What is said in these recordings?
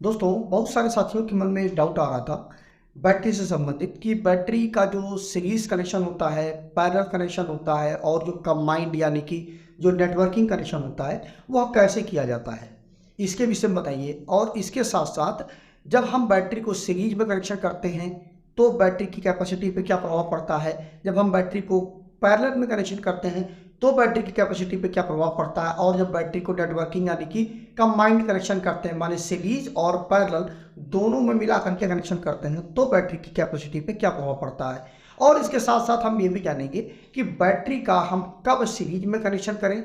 दोस्तों, बहुत सारे साथियों के मन में एक डाउट आ रहा था बैटरी से संबंधित कि बैटरी का जो सीरीज कनेक्शन होता है, पैरेलल कनेक्शन होता है और जो कंबाइंड यानी कि जो नेटवर्किंग कनेक्शन होता है वह कैसे किया जाता है, इसके विषय में बताइए। और इसके साथ साथ जब हम बैटरी को सीरीज में कनेक्शन करते हैं तो बैटरी की कैपेसिटी पे क्या प्रभाव पड़ता है, जब हम बैटरी को पैरेलल में कनेक्शन करते हैं तो बैटरी की कैपेसिटी पे क्या प्रभाव पड़ता है, और जब बैटरी को नेटवर्किंग यानी कि कंबाइंड कनेक्शन करते हैं माने सीरीज और पैरेलल दोनों में मिला करके कनेक्शन करते हैं तो बैटरी की कैपेसिटी पे क्या प्रभाव पड़ता है। और इसके साथ साथ हम ये भी जानेंगे कि बैटरी का हम कब सीरीज में कनेक्शन करें,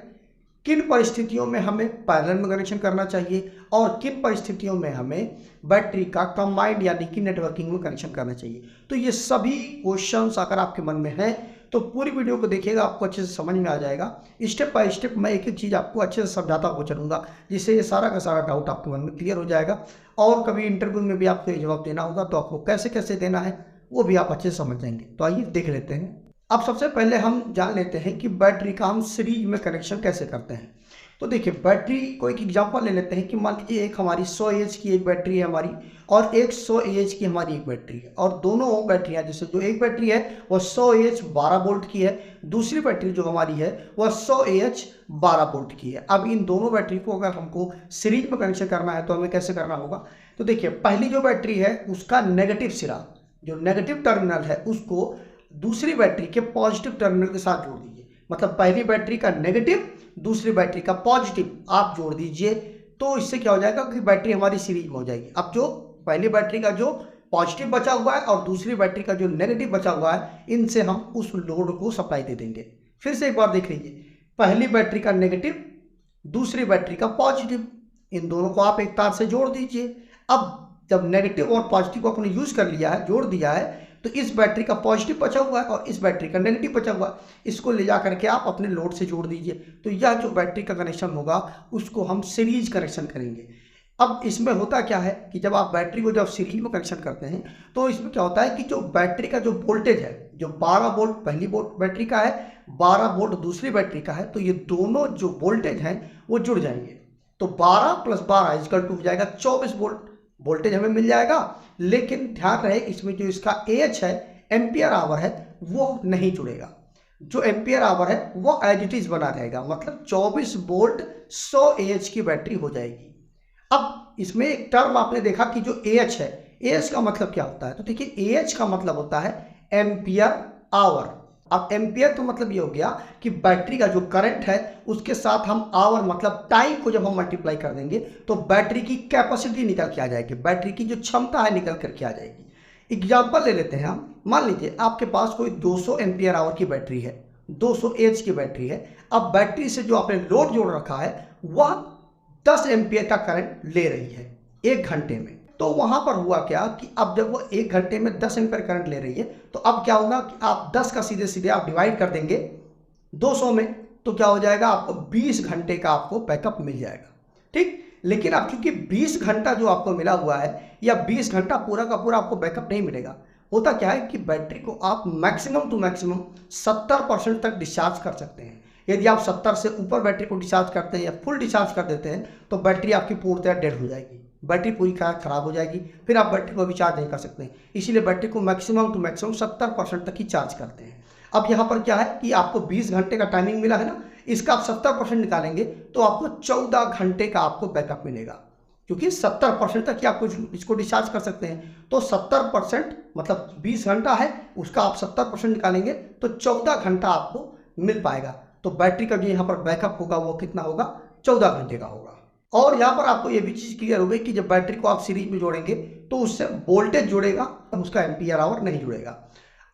किन परिस्थितियों में हमें पैरेलल में कनेक्शन करना चाहिए और किन परिस्थितियों में हमें बैटरी का कंबाइंड यानी कि नेटवर्किंग में कनेक्शन करना चाहिए। तो ये सभी क्वेश्चंस अगर आपके मन में हैं तो पूरी वीडियो को देखिएगा, आपको अच्छे से समझ में आ जाएगा। स्टेप बाय स्टेप मैं एक एक चीज़ आपको अच्छे से समझाता हुआ चलूँगा, जिससे ये सारा का सारा डाउट आपके मन में क्लियर हो जाएगा। और कभी इंटरव्यू में भी आपको ये जवाब देना होगा तो आपको कैसे कैसे देना है वो भी आप अच्छे से समझ जाएंगे। तो आइए देख लेते हैं। अब सबसे पहले हम जान लेते हैं कि बैटरी का हम सीरीज में कनेक्शन कैसे करते हैं। तो देखिए, बैटरी को एक एग्जांपल ले लेते हैं कि मान लीजिए एक हमारी 100 एएच की एक बैटरी है हमारी और एक 100 एएच की हमारी एक बैटरी है, और दोनों बैटरियां जैसे जो एक बैटरी है वह 100 एएच 12 वोल्ट की है, दूसरी बैटरी जो हमारी है वह 100 एएच 12 वोल्ट की है। अब इन दोनों बैटरी को अगर हमको सीरीज में कनेक्शन करना है तो हमें कैसे करना होगा। तो देखिए, पहली जो बैटरी है उसका नेगेटिव सिरा, जो नेगेटिव टर्मिनल है उसको दूसरी बैटरी के पॉजिटिव टर्मिनल के साथ जोड़ दीजिए। मतलब पहली बैटरी का नेगेटिव दूसरी बैटरी का पॉजिटिव आप जोड़ दीजिए, तो इससे क्या हो जाएगा कि बैटरी हमारी सीरीज में हो जाएगी। अब जो पहली बैटरी का जो पॉजिटिव बचा हुआ है और दूसरी बैटरी का जो नेगेटिव बचा हुआ है, इनसे हम उस लोड को सप्लाई दे देंगे। फिर से एक बार देख लीजिए, पहली बैटरी का नेगेटिव दूसरी बैटरी का पॉजिटिव, इन दोनों को आप एक तार से जोड़ दीजिए। अब जब नेगेटिव और पॉजिटिव को आपने यूज कर लिया है, जोड़ दिया है, तो इस बैटरी का पॉजिटिव बचा हुआ है और इस बैटरी का नेगेटिव बचा हुआ है, इसको ले जा करके आप अपने लोड से जोड़ दीजिए। तो यह जो बैटरी का कनेक्शन होगा उसको हम सीरीज कनेक्शन करेंगे। अब इसमें होता क्या है कि जब आप बैटरी को जब सीरीज में कनेक्शन करते हैं तो इसमें क्या होता है कि जो बैटरी का जो वोल्टेज है, जो 12 वोल्ट पहली बैटरी का है, 12 वोल्ट दूसरी बैटरी का है, तो ये दोनों जो वोल्टेज हैं वो जुड़ जाएंगे। तो 12 + 12 इक्वल टू हो जाएगा 24 वोल्ट वोल्टेज हमें मिल जाएगा। लेकिन ध्यान रहे, इसमें जो इसका एच है, एम्पियर आवर है, वो नहीं जुड़ेगा। जो एम्पियर आवर है वो एज इट इज बना रहेगा, मतलब 24 वोल्ट 100 एएच की बैटरी हो जाएगी। अब इसमें एक टर्म आपने देखा कि जो एएच है, एएच का मतलब क्या होता है। तो देखिए, एएच का मतलब होता है एम्पियर आवर। अब एम्पियर तो मतलब ये हो गया कि बैटरी का जो करंट है उसके साथ हम आवर मतलब टाइम को जब हम मल्टीप्लाई कर देंगे तो बैटरी की कैपेसिटी निकल के आ जाएगी, बैटरी की जो क्षमता है निकल करके आ जाएगी। एग्जाम्पल ले लेते हैं हम, मान लीजिए आपके पास कोई 200 एम्पियर आवर की बैटरी है, 200 एच की बैटरी है। अब बैटरी से जो आपने लोड जोड़ रखा है वह 10 एम्पियर का करंट ले रही है 1 घंटे में। तो वहां पर हुआ क्या कि अब जब वो 1 घंटे में 10 एम्पियर करंट ले रही है तो अब क्या होगा कि आप 10 का सीधे सीधे आप डिवाइड कर देंगे 200 में, तो क्या हो जाएगा, आपको 20 घंटे का आपको बैकअप मिल जाएगा। ठीक, लेकिन अब चूंकि 20 घंटा जो आपको मिला हुआ है या 20 घंटा पूरा का पूरा आपको बैकअप नहीं मिलेगा। होता क्या है कि बैटरी को आप मैक्सिमम टू मैक्सिमम 70% तक डिस्चार्ज कर सकते हैं। यदि आप 70 से ऊपर बैटरी को डिस्चार्ज करते हैं या फुल डिस्चार्ज कर देते हैं तो बैटरी आपकी पूरी तरह डेड हो जाएगी, बैटरी पूरी खराब हो जाएगी, फिर आप बैटरी को अभी चार्ज नहीं कर सकते। इसीलिए बैटरी को मैक्सिमम टू मैक्सिमम 70% तक ही चार्ज करते हैं। अब यहाँ पर क्या है कि आपको 20 घंटे का टाइमिंग मिला है ना, इसका आप 70% निकालेंगे तो आपको 14 घंटे का आपको बैकअप मिलेगा, क्योंकि 70% तक ही आपको इसको डिस्चार्ज कर सकते हैं। तो 70% मतलब 20 घंटा है, उसका आप 70% निकालेंगे तो 14 घंटा आपको मिल पाएगा। तो बैटरी का जो यहाँ पर बैकअप होगा वो कितना होगा, 14 घंटे का होगा। और यहाँ पर आपको ये भी चीज़ क्लियर हो गई कि जब बैटरी को आप सीरीज में जोड़ेंगे तो उससे वोल्टेज जुड़ेगा, उसका एम्पियर आवर नहीं जुड़ेगा।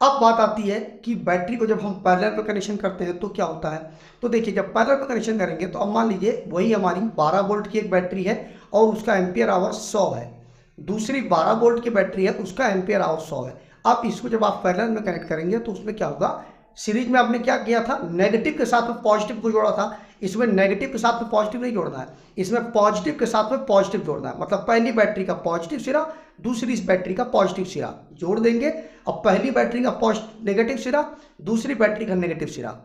अब बात आती है कि बैटरी को जब हम पैरेलल में कनेक्शन करते हैं तो क्या होता है। तो देखिए, जब पैरेलल में कनेक्शन करेंगे तो अब मान लीजिए वही हमारी 12 वोल्ट की एक बैटरी है और उसका एम्पियर आवर 100 है, दूसरी 12 वोल्ट की बैटरी है, उसका एम्पियर आवर 100 है। अब इसको जब आप पैरेलल में कनेक्ट करेंगे तो उसमें क्या होगा, सीरीज में आपने क्या किया था, नेगेटिव के साथ में पॉजिटिव को जोड़ा था, इसमें नेगेटिव के साथ में पॉजिटिव नहीं जोड़ना है, इसमें पॉजिटिव के साथ में पॉजिटिव जोड़ना है। मतलब पहली बैटरी का पॉजिटिव सिरा दूसरी इस बैटरी का पॉजिटिव सिरा जोड़ देंगे। अब पहली बैटरी का नेगेटिव सिरा दूसरी बैटरी का नेगेटिव सिरा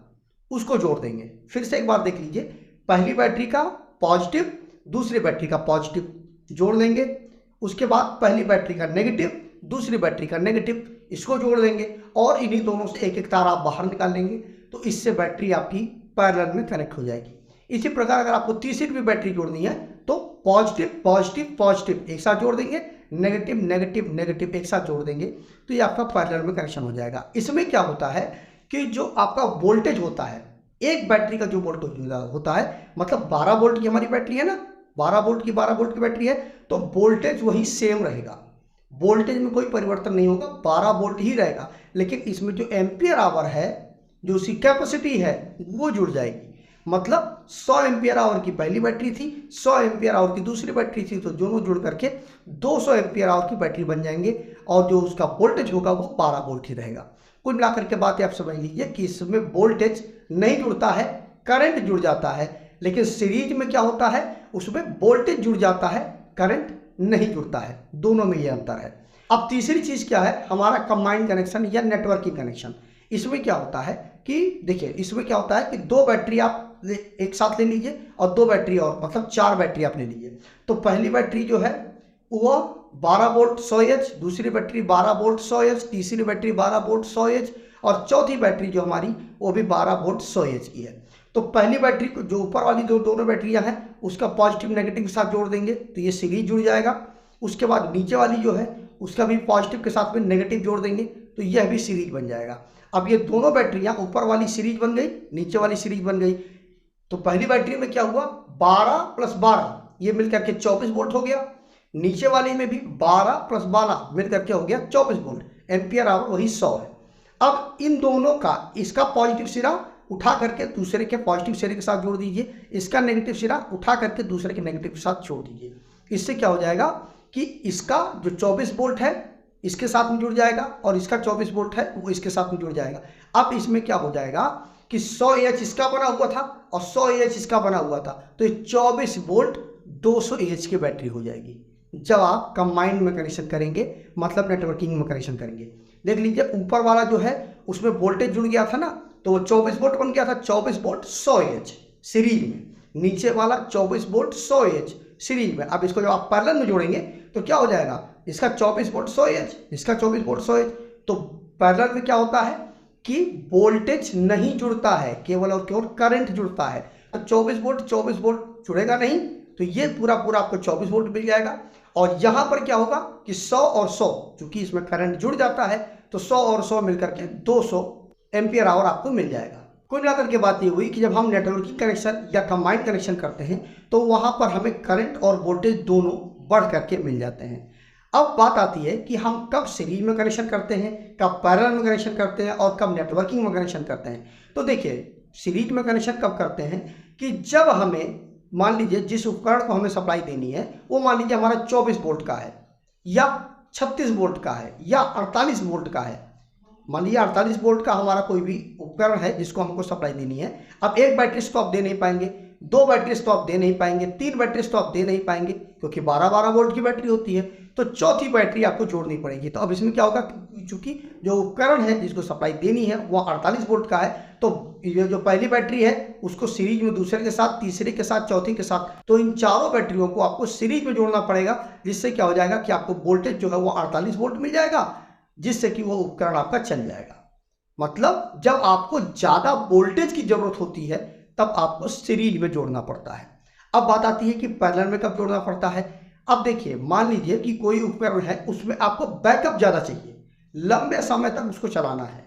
उसको जोड़ देंगे। फिर से एक बार देख लीजिए, पहली बैटरी का पॉजिटिव दूसरी बैटरी का पॉजिटिव जोड़ देंगे। उसके बाद पहली बैटरी का नेगेटिव, दूसरी बैटरी का नेगेटिव, इसको जोड़ देंगे और इन्हीं दोनों से एक एक तार आप बाहर निकाल लेंगे, तो इससे बैटरी आपकी पैरेलल में कनेक्ट हो जाएगी। इसी प्रकार अगर आपको तीसरी भी बैटरी जोड़नी है तो पॉजिटिव पॉजिटिव पॉजिटिव एक साथ जोड़ देंगे, नेगेटिव नेगेटिव नेगेटिव एक साथ जोड़ देंगे, तो ये आपका पैरेलल में कनेक्शन हो जाएगा। इसमें क्या होता है कि जो आपका वोल्टेज होता है, एक बैटरी का जो वोल्टेज होता है, मतलब 12 वोल्ट की हमारी बैटरी है ना, 12 वोल्ट की बैटरी है, तो वोल्टेज वही सेम रहेगा, वोल्टेज में कोई परिवर्तन नहीं होगा, 12 वोल्ट ही रहेगा। लेकिन इसमें जो एम्पियर आवर है, जो उसकी कैपेसिटी है, वो जुड़ जाएगी। मतलब 100 एम्पियर आवर की पहली बैटरी थी, 100 एम्पियर आवर की दूसरी बैटरी थी, तो दोनों जुड़ करके 200 एम्पियर आवर की बैटरी बन जाएंगे और जो उसका वोल्टेज होगा वो 12 वोल्ट ही रहेगा। कुल मिलाकर के बात आप समझ लीजिए कि इसमें वोल्टेज नहीं जुड़ता है, करंट जुड़ जाता है। लेकिन सीरीज में क्या होता है, उसमें वोल्टेज जुड़ जाता है, करंट नहीं जुड़ता है। दोनों में ये अंतर है। अब तीसरी चीज क्या है, हमारा कंबाइंड कनेक्शन या नेटवर्किंग कनेक्शन। इसमें क्या होता है कि देखिए, इसमें क्या होता है कि दो बैटरी आप एक साथ ले लीजिए और दो बैटरी और, मतलब 4 बैटरी आप ले लीजिए। तो पहली बैटरी जो है वो 12 वोल्ट 100 एच, दूसरी बैटरी 12 वोल्ट 100 एच, तीसरी बैटरी 12 वोल्ट 100 एच और चौथी बैटरी जो हमारी वो भी 12 वोल्ट 100 एच की है। तो पहली बैटरी को, जो ऊपर वाली दोनों बैटरियां हैं, उसका पॉजिटिव नेगेटिव के साथ जोड़ देंगे तो ये सीरीज जुड़ जाएगा। उसके बाद नीचे वाली जो है उसका भी पॉजिटिव के साथ में नेगेटिव जोड़ देंगे तो यह भी सीरीज बन जाएगा। अब ये दोनों बैटरियां, ऊपर वाली सीरीज बन गई, नीचे वाली सीरीज बन गई। तो पहली बैटरी में क्या हुआ, 12 + 12 ये मिलकर के 24 वोल्ट हो गया। नीचे वाली में भी 12 + 12 मिलकर के हो गया 24 वोल्ट, एम्पियर आवर वही 100 है। अब इन दोनों का, इसका पॉजिटिव सिरा उठा करके दूसरे के पॉजिटिव सिरे के साथ जोड़ दीजिए, इसका नेगेटिव सिरा उठा करके दूसरे के नेगेटिव के साथ जोड़ दीजिए। इससे क्या हो जाएगा कि इसका जो 24 वोल्ट है इसके साथ में जुड़ जाएगा और इसका 24 वोल्ट है वो इसके साथ में जुड़ जाएगा। अब इसमें क्या हो जाएगा कि 100 एच इसका बना हुआ था और 100 एच इसका बना हुआ था, तो ये 24 वोल्ट 200 एच की बैटरी हो जाएगी जब आप कंबाइंड में कनेक्शन करेंगे, मतलब नेटवर्किंग में कनेक्शन करेंगे। देख लीजिए, ऊपर वाला जो है उसमें वोल्टेज जुड़ गया था ना, तो वो 24 वोल्ट बन गया था, 24 वोल्ट 100 एच सीरीज में। नीचे वाला 24 वोल्ट 100 एच सीरीज में। अब इसको जब आप पैरेलल में जोड़ेंगे तो क्या हो जाएगा, इसका 24 वोल्ट 100 एच, इसका 24 वोल्ट 100 एच। तो पैरेलल में क्या होता है कि वोल्टेज नहीं जुड़ता है, केवल और केवल करंट जुड़ता है। तो 24 वोल्ट जुड़ेगा नहीं, तो ये पूरा आपको 24 वोल्ट मिल जाएगा। और यहाँ पर क्या होगा कि 100 और 100, चूंकि इसमें करंट जुड़ जाता है तो 100 और 100 मिलकर के 200 एम्पियर आवर आपको मिल जाएगा। कुल मिलाकर के बात ये हुई कि जब हम नेटवर्किंग कनेक्शन या कंबाइंड कनेक्शन करते हैं तो वहाँ पर हमें करंट और वोल्टेज दोनों बढ़ करके मिल जाते हैं। अब बात आती है कि हम कब सीरीज में कनेक्शन करते हैं, कब पैरेलल में कनेक्शन करते हैं और कब नेटवर्किंग में कनेक्शन करते हैं। तो देखिए, सीरीज में कनेक्शन कब करते हैं कि जब हमें, मान लीजिए जिस उपकरण को हमें सप्लाई देनी है वो मान लीजिए हमारा 24 वोल्ट का है या 36 वोल्ट का है या 48 वोल्ट का है। मान लीजिए 48 वोल्ट का हमारा कोई भी उपकरण है जिसको हमको सप्लाई देनी है। अब एक बैटरी तो आप दे नहीं पाएंगे, 2 बैटरी तो आप दे नहीं पाएंगे, 3 बैटरी तो आप दे नहीं पाएंगे क्योंकि 12-12 वोल्ट की बैटरी होती है। तो चौथी बैटरी आपको जोड़नी पड़ेगी। तो अब इसमें क्या होगा, चूंकि जो उपकरण है जिसको सप्लाई देनी है वो 48 वोल्ट का है, तो ये जो पहली बैटरी है उसको सीरीज में दूसरे के साथ, तीसरे के साथ, चौथी के साथ, तो इन चारों बैटरियों को आपको सीरीज में जोड़ना पड़ेगा। जिससे क्या हो जाएगा कि आपको वोल्टेज जो है वो 48 वोल्ट मिल जाएगा, जिससे कि वो उपकरण आपका चल जाएगा। मतलब जब आपको ज्यादा वोल्टेज की जरूरत होती है तब आपको सीरीज में जोड़ना पड़ता है। अब बात आती है कि पैरेलल में कब जोड़ना पड़ता है। अब देखिए, मान लीजिए कि कोई उपकरण है उसमें आपको बैकअप ज्यादा चाहिए, लंबे समय तक उसको चलाना है।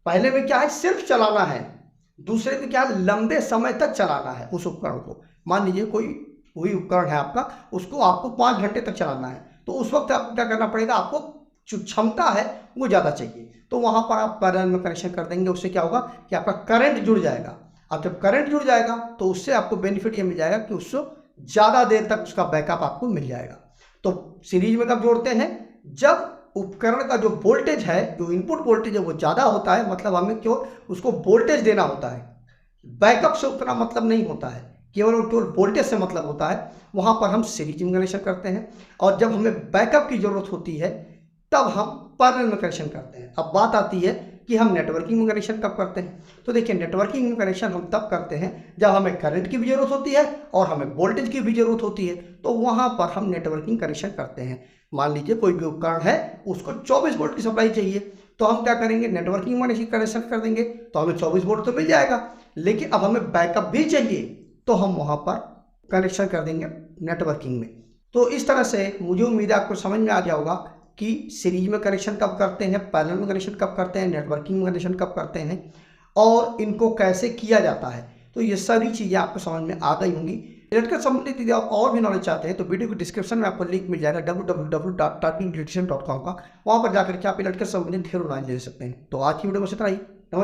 पहले में क्या है, सिर्फ चलाना है, दूसरे में क्या है, लंबे समय तक चलाना है उस उपकरण को। मान लीजिए कोई वही उपकरण है आपका, उसको आपको 5 घंटे तक चलाना है, तो उस वक्त आपको क्या करना पड़ेगा, आपको जो क्षमता है वो ज़्यादा चाहिए, तो वहाँ पर आप पैरेलल में कनेक्शन कर देंगे। उससे क्या होगा कि आपका करंट जुड़ जाएगा। अब जब करंट जुड़ जाएगा तो उससे आपको बेनिफिट ये मिल जाएगा कि उससे ज़्यादा देर तक उसका बैकअप आपको मिल जाएगा। तो सीरीज में कब जोड़ते हैं, जब उपकरण का जो वोल्टेज है, जो इनपुट वोल्टेज है वो ज़्यादा होता है, मतलब हमें क्यों उसको वोल्टेज देना होता है, बैकअप से उतना मतलब नहीं होता है, केवल वोल्टेज से मतलब होता है। वहाँ पर हम सीरीज में कनेक्शन करते हैं। और जब हमें बैकअप की ज़रूरत होती है तब हम पैरेलल में कनेक्शन करते हैं। अब बात आती है कि हम नेटवर्किंग में कनेक्शन कब करते हैं। तो देखिए, नेटवर्किंग में कनेक्शन हम तब करते हैं जब हमें करंट की भी जरूरत होती है और हमें वोल्टेज की भी जरूरत होती है, तो वहां पर हम नेटवर्किंग कनेक्शन करते हैं। मान लीजिए कोई भी उपकरण है, उसको 24 वोल्ट की सप्लाई चाहिए, तो हम क्या करेंगे, नेटवर्किंग में कनेक्शन कर देंगे, तो हमें 24 वोल्ट तो मिल जाएगा। लेकिन अब हमें बैकअप भी चाहिए, तो हम वहां पर कनेक्शन कर देंगे नेटवर्किंग में। तो इस तरह से मुझे उम्मीद है आपको समझ में आ गया होगा कि सीरीज में कनेक्शन कब करते हैं, पैरेलल में कनेक्शन कब करते हैं, नेटवर्किंग में कनेक्शन कब करते हैं और इनको कैसे किया जाता है। तो ये सारी चीज़ें आपको समझ में आ गई होंगी। इलेक्ट्रिकल संबंधित यदि आप और भी नॉलेज चाहते हैं तो वीडियो के डिस्क्रिप्शन में आपको लिंक मिल जाएगा www.tarkinelectrician.com का। वहाँ पर जाकर के आप इलेक्ट्रिकल संबंधित ढेरों नॉलेज ले सकते हैं। तो आज की वीडियो में इतना ही।